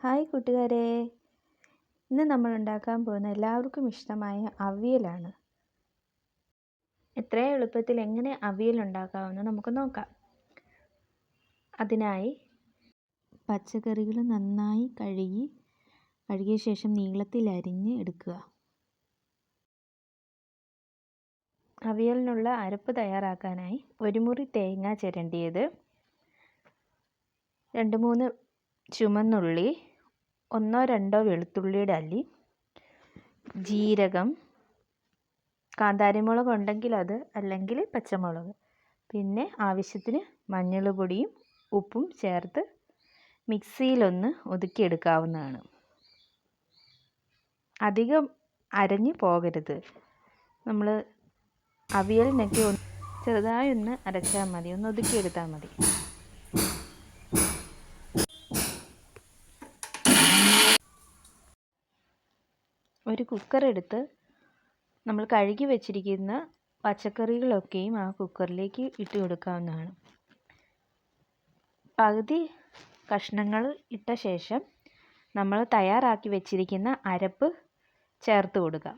Hi കൂട്ടുകാരെ, ഇന്ന് നമ്മൾ ഉണ്ടാക്കാൻ പോകുന്ന എല്ലാവർക്കും ഇഷ്ടമായ അവിയലാണ്. എത്രയും എളുപ്പത്തിൽ എങ്ങനെ അവിയൽ ഉണ്ടാക്കാമെന്ന് നമുക്ക് നോക്കാം. അതിനായി പച്ചക്കറികൾ നന്നായി കഴുകിയ ശേഷം നീളത്തിൽ അരിഞ്ഞ് എടുക്കുക. അവിയലിനുള്ള അരപ്പ് തയ്യാറാക്കാനായി ഒരു മുറി തേങ്ങ ചിരണ്ടിയത്, 2-3 ചുമന്നുള്ളി, 1-2 വെളുത്തുള്ളിയുടെ അല്ലി, ജീരകം, കാന്താരിമുളക് ഉണ്ടെങ്കിൽ അത്, അല്ലെങ്കിൽ പച്ചമുളക്, പിന്നെ ആവശ്യത്തിന് മഞ്ഞൾ പൊടിയും ഉപ്പും ചേർത്ത് മിക്സിയിലൊന്ന് ഒതുക്കിയെടുക്കാവുന്നതാണ്. അധികം അരഞ്ഞു പോകരുത്. നമ്മൾ അവിയലിനൊക്കെ ചെറുതായി ഒന്ന് അരച്ചാൽ മതി, ഒന്ന് ഒതുക്കിയെടുത്താൽ മതി. ഒരു കുക്കർ എടുത്ത് നമ്മൾ കഴുകി വെച്ചിരിക്കുന്ന പച്ചക്കറികളൊക്കെയും ആ കുക്കറിലേക്ക് ഇട്ട് കൊടുക്കാവുന്നതാണ്. പകുതി കഷ്ണങ്ങൾ ഇട്ട ശേഷം നമ്മൾ തയ്യാറാക്കി വെച്ചിരിക്കുന്ന അരപ്പ് ചേർത്ത് കൊടുക്കാം.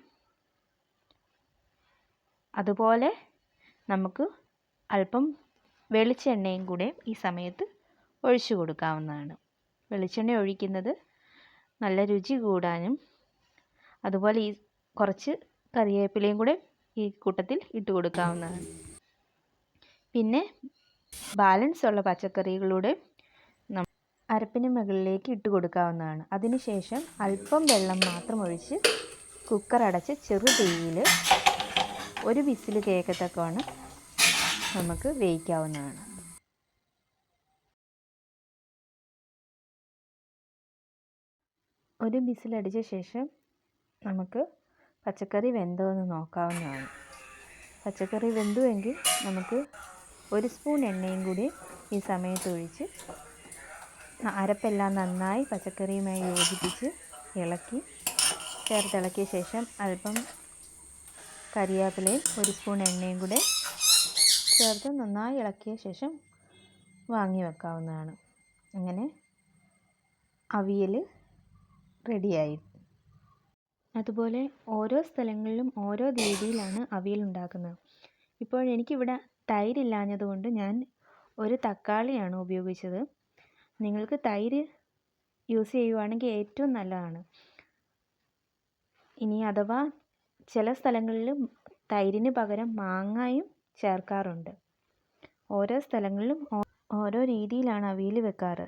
അതുപോലെ നമുക്ക് അല്പം വെളിച്ചെണ്ണയും കൂടെ ഈ സമയത്ത് ഒഴിച്ചു കൊടുക്കാവുന്നതാണ്. വെളിച്ചെണ്ണ ഒഴിക്കുന്നത് നല്ല രുചി കൂടാനും, അതുപോലെ ഈ കുറച്ച് കറിവേപ്പിലയും കൂടെ ഈ കൂട്ടത്തിൽ ഇട്ട് കൊടുക്കാവുന്നതാണ്. പിന്നെ ബാലൻസ് ഉള്ള പച്ചക്കറികളുടെ അരപ്പിന് മുകളിലേക്ക് ഇട്ട് കൊടുക്കാവുന്നതാണ്. അതിനുശേഷം അല്പം വെള്ളം മാത്രം ഒഴിച്ച് കുക്കർ അടച്ച് ചെറു തീയിൽ ഒരു വിസിൽ കേൾക്കത്തക്കവണ്ണം നമുക്ക് വേവിക്കാവുന്നതാണ്. ഒരു വിസിലടിച്ച ശേഷം നമുക്ക് പച്ചക്കറി വെന്തോ എന്ന് നോക്കാവുന്നതാണ്. പച്ചക്കറി വെന്തുവെങ്കിൽ നമുക്ക് 1 സ്പൂൺ എണ്ണയും കൂടി ഈ സമയത്ത് ഒഴിച്ച് അരപ്പെല്ലാം നന്നായി പച്ചക്കറിയുമായി യോജിപ്പിച്ച് ചേർത്തിളക്കിയ ശേഷം അല്പം കറിവേപ്പിലയും 1 സ്പൂൺ എണ്ണയും കൂടെ ചേർത്ത് നന്നായി ഇളക്കിയ ശേഷം വാങ്ങി വെക്കാവുന്നതാണ്. അങ്ങനെ അവിയൽ റെഡിയായി. അതുപോലെ ഓരോ സ്ഥലങ്ങളിലും ഓരോ രീതിയിലാണ് അവിയൽ ഉണ്ടാക്കുന്നത്. ഇപ്പോൾ എനിക്കിവിടെ തൈരില്ലാഞ്ഞതുകൊണ്ട് ഞാൻ ഒരു തക്കാളിയാണ് ഉപയോഗിച്ചത്. നിങ്ങൾക്ക് തൈര് യൂസ് ചെയ്യുവാണെങ്കിൽ ഏറ്റവും നല്ലതാണ്. ഇനി അഥവാ ചില സ്ഥലങ്ങളിൽ തൈരിന് പകരം മാങ്ങയും ചേർക്കാറുണ്ട്. ഓരോ സ്ഥലങ്ങളിലും ഓരോ രീതിയിലാണ് അവിയൽ വെക്കാറ്.